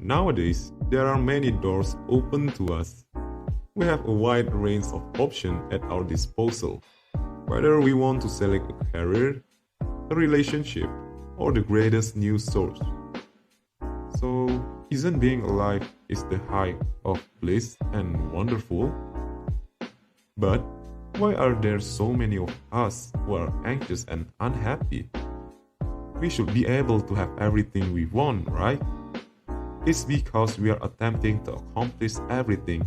Nowadays, there are many doors open to us. We have a wide range of options at our disposal. Whether we want to select a career, a relationship, or the greatest news source. So, isn't being alive is the height of bliss and wonderful? But why are there so many of us who are anxious and unhappy? We should be able to have everything we want, right? It's because we are attempting to accomplish everything.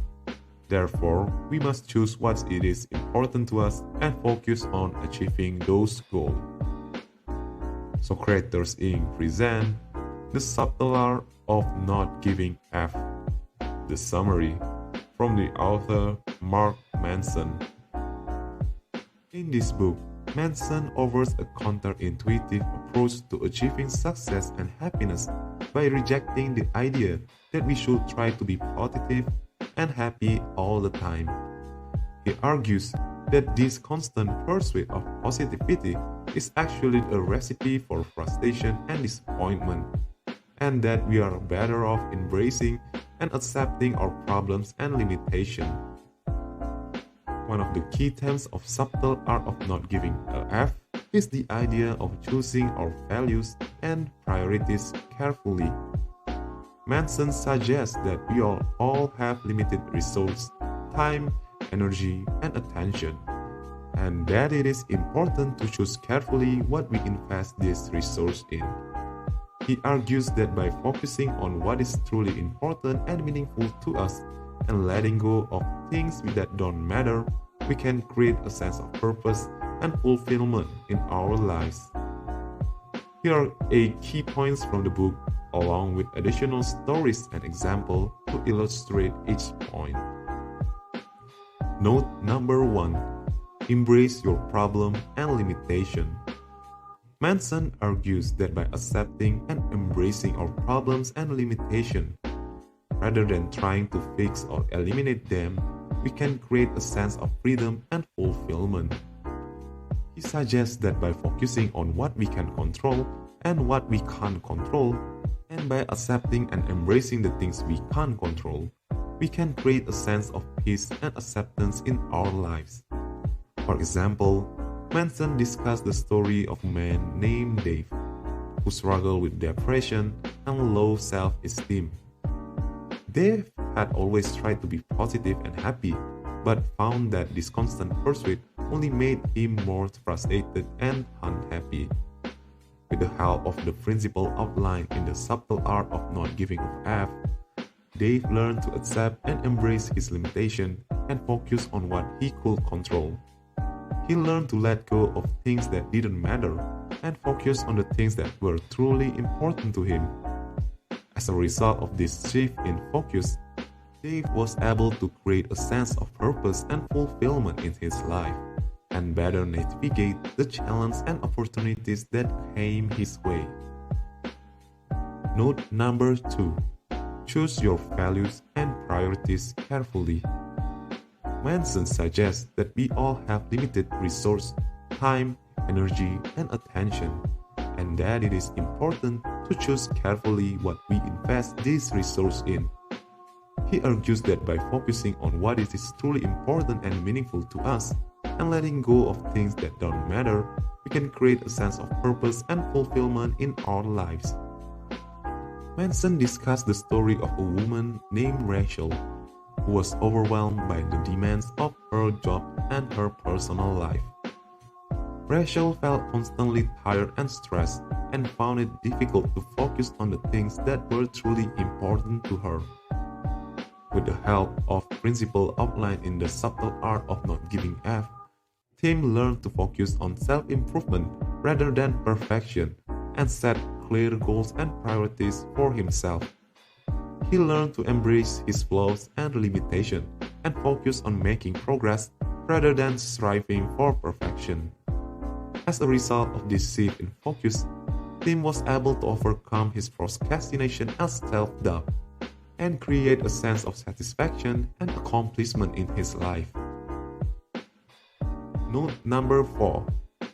Therefore, we must choose what it is important to us and focus on achieving those goals. Socraters Inc. present The Subtle Art of Not Giving F. The summary from the author Mark Manson. In this book, Manson offers a counterintuitive approach to achieving success and happiness by rejecting the idea that we should try to be positive and happy all the time. He argues that this constant pursuit of positivity is actually a recipe for frustration and disappointment, and that we are better off embracing and accepting our problems and limitations. One of the key themes of Subtle Art of Not Giving a F is the idea of choosing our values and priorities carefully. Manson suggests that we all have limited resources, time, energy, and attention, and that it is important to choose carefully what we invest these resources in. He argues that by focusing on what is truly important and meaningful to us and letting go of things that don't matter, we can create a sense of purpose and fulfillment in our lives. Here are 8 key points from the book, along with additional stories and examples to illustrate each point. Note number 1. Embrace your problem and limitation. Manson argues that by accepting and embracing our problems and limitations, rather than trying to fix or eliminate them, we can create a sense of freedom and fulfillment. He suggests that by focusing on what we can control and what we can't control, and by accepting and embracing the things we can't control, we can create a sense of peace and acceptance in our lives. For example, Manson discussed the story of a man named Dave, who struggled with depression and low self-esteem. Dave had always tried to be positive and happy, but found that this constant pursuit only made him more frustrated and unhappy. With the help of the principle outlined in The Subtle Art of Not Giving a F, Dave learned to accept and embrace his limitation and focus on what he could control. He learned to let go of things that didn't matter and focus on the things that were truly important to him. As a result of this shift in focus, Dave was able to create a sense of purpose and fulfillment in his life, and better navigate the challenges and opportunities that came his way. Note number 2. Choose your values and priorities carefully. Manson suggests that we all have limited resources, time, energy, and attention, and that it is important to choose carefully what we invest these resources in. He argues that by focusing on what is truly important and meaningful to us, and letting go of things that don't matter, we can create a sense of purpose and fulfillment in our lives. Manson discussed the story of a woman named Rachel, who was overwhelmed by the demands of her job and her personal life. Rachel felt constantly tired and stressed and found it difficult to focus on the things that were truly important to her. With the help of principles outlined in The Subtle Art of Not Giving F, Tim learned to focus on self-improvement rather than perfection and set clear goals and priorities for himself. He learned to embrace his flaws and limitations and focus on making progress rather than striving for perfection. As a result of this shift in focus, Tim was able to overcome his procrastination and self-doubt and create a sense of satisfaction and accomplishment in his life. Note number 4.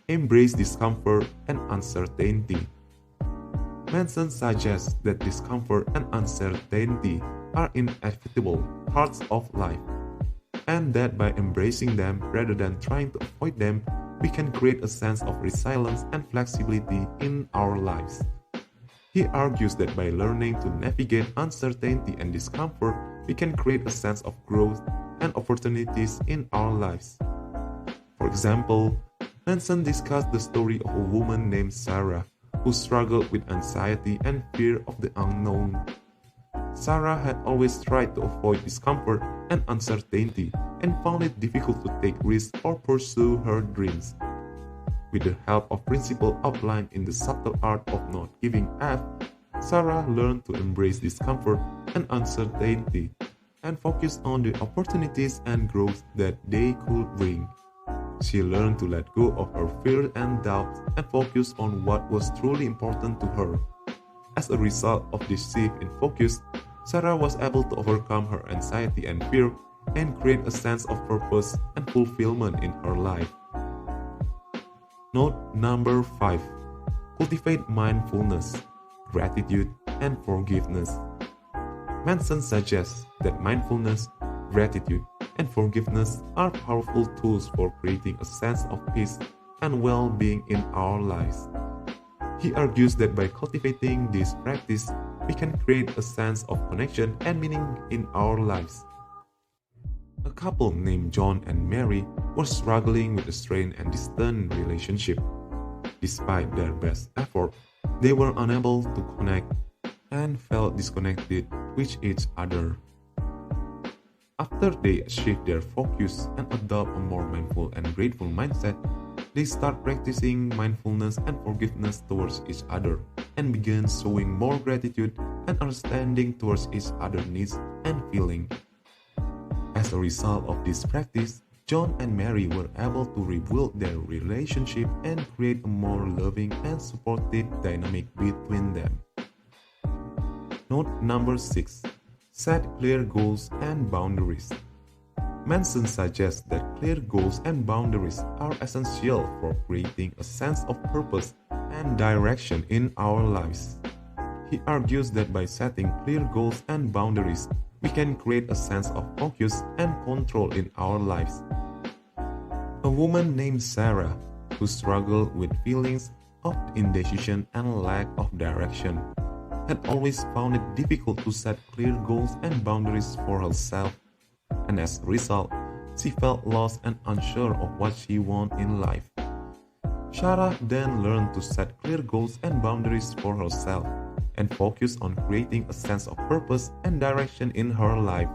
Embrace discomfort and uncertainty. Manson suggests that discomfort and uncertainty are inevitable parts of life, and that by embracing them rather than trying to avoid them, we can create a sense of resilience and flexibility in our lives. He argues that by learning to navigate uncertainty and discomfort, we can create a sense of growth and opportunities in our lives. For example, Manson discussed the story of a woman named Sarah who struggled with anxiety and fear of the unknown. Sarah had always tried to avoid discomfort and uncertainty and found it difficult to take risks or pursue her dreams. With the help of principles outlined in the subtle art of not giving F, Sarah learned to embrace discomfort and uncertainty and focus on the opportunities and growth that they could bring. She learned to let go of her fears and doubts and focus on what was truly important to her. As a result of this shift in focus, Sarah was able to overcome her anxiety and fear and create a sense of purpose and fulfillment in her life. Note number 5. Cultivate mindfulness, gratitude, and forgiveness. Manson suggests that mindfulness, gratitude, and forgiveness are powerful tools for creating a sense of peace and well-being in our lives. He argues that by cultivating this practice, we can create a sense of connection and meaning in our lives. A couple named John and Mary were struggling with a strained and distant relationship. Despite their best effort, they were unable to connect and felt disconnected with each other. After they shift their focus and adopt a more mindful and grateful mindset, they start practicing mindfulness and forgiveness towards each other and begin showing more gratitude and understanding towards each other's needs and feelings. As a result of this practice, John and Mary were able to rebuild their relationship and create a more loving and supportive dynamic between them. Note number 6. Set clear goals and boundaries. Manson suggests that clear goals and boundaries are essential for creating a sense of purpose and direction in our lives. He argues that by setting clear goals and boundaries, we can create a sense of focus and control in our lives. A woman named Sarah, who struggled with feelings of indecision and lack of direction, had always found it difficult to set clear goals and boundaries for herself, and as a result, she felt lost and unsure of what she wanted in life. Sarah then learned to set clear goals and boundaries for herself and focus on creating a sense of purpose and direction in her life.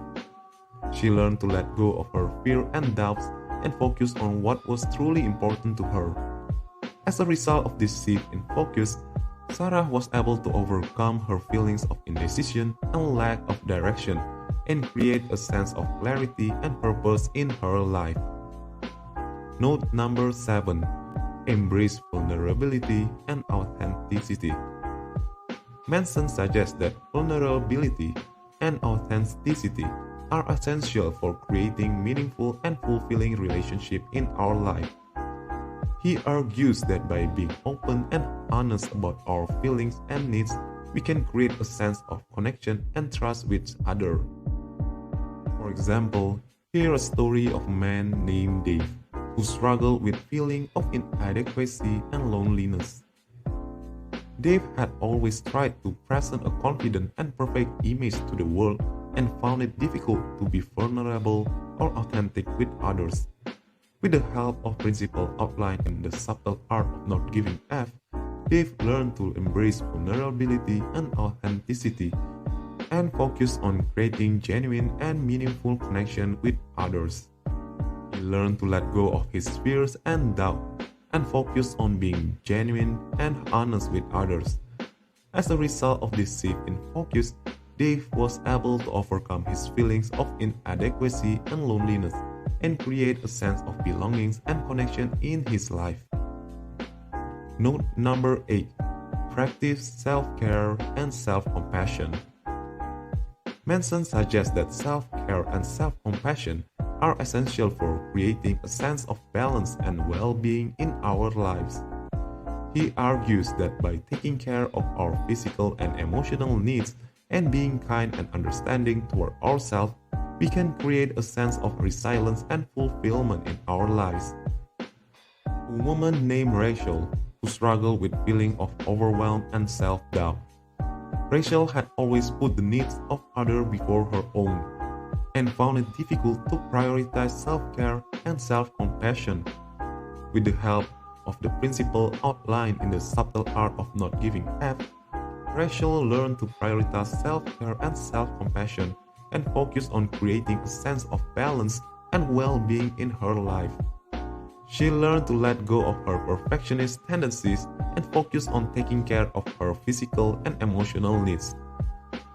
She learned to let go of her fear and doubts and focus on what was truly important to her. As a result of this shift in focus, Sarah was able to overcome her feelings of indecision and lack of direction and create a sense of clarity and purpose in her life. Note number 7. Embrace vulnerability and authenticity. Manson suggests that vulnerability and authenticity are essential for creating meaningful and fulfilling relationships in our life. He argues that by being open and honest about our feelings and needs, we can create a sense of connection and trust with others. For example, here's a story of a man named Dave who struggled with feeling of inadequacy and loneliness. Dave had always tried to present a confident and perfect image to the world and found it difficult to be vulnerable or authentic with others. With the help of principles outlined in the subtle art of not giving F, Dave learned to embrace vulnerability and authenticity and focus on creating genuine and meaningful connection with others. He learned to let go of his fears and doubt and focus on being genuine and honest with others. As a result of this shift in focus, Dave was able to overcome his feelings of inadequacy and loneliness and create a sense of belonging and connection in his life. Note number 8. Practice self-care and self-compassion. Manson suggests that self-care and self-compassion are essential for creating a sense of balance and well-being in our lives. He argues that by taking care of our physical and emotional needs and being kind and understanding toward ourselves, we can create a sense of resilience and fulfillment in our lives. A woman named Rachel, who struggled with feeling of overwhelm and self-doubt. Rachel had always put the needs of others before her own, and found it difficult to prioritize self-care and self-compassion. With the help of the principle outlined in the subtle art of not giving F, Rachel learned to prioritize self-care and self-compassion and focus on creating a sense of balance and well-being in her life. She learned to let go of her perfectionist tendencies and focus on taking care of her physical and emotional needs.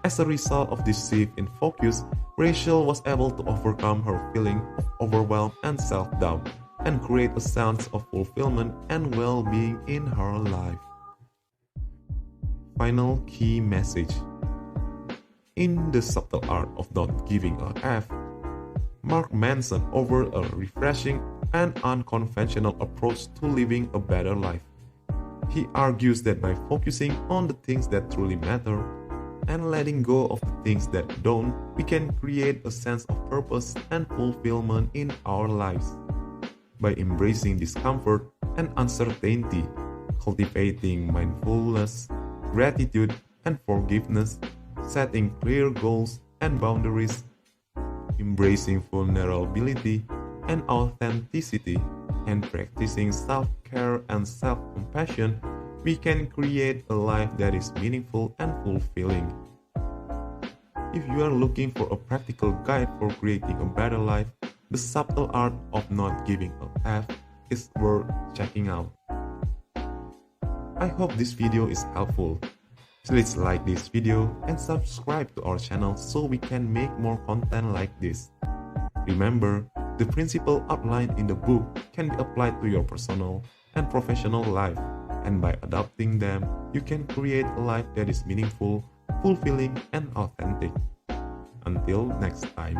As a result of this shift in focus, Rachel was able to overcome her feeling of overwhelm and self-doubt and create a sense of fulfillment and well-being in her life. Final key message. In the subtle art of not giving a F, Mark Manson offered a refreshing and unconventional approach to living a better life. He argues that by focusing on the things that truly matter and letting go of the things that don't, we can create a sense of purpose and fulfillment in our lives. By embracing discomfort and uncertainty, cultivating mindfulness, gratitude, and forgiveness, setting clear goals and boundaries, embracing vulnerability and authenticity, and practicing self-care and self-compassion, we can create a life that is meaningful and fulfilling. If you are looking for a practical guide for creating a better life, the subtle art of not giving a F is worth checking out. I hope this video is helpful. Please like this video and subscribe to our channel so we can make more content like this. Remember, the principle outlined in the book can be applied to your personal and professional life, and by adopting them, you can create a life that is meaningful, fulfilling, and authentic. Until next time.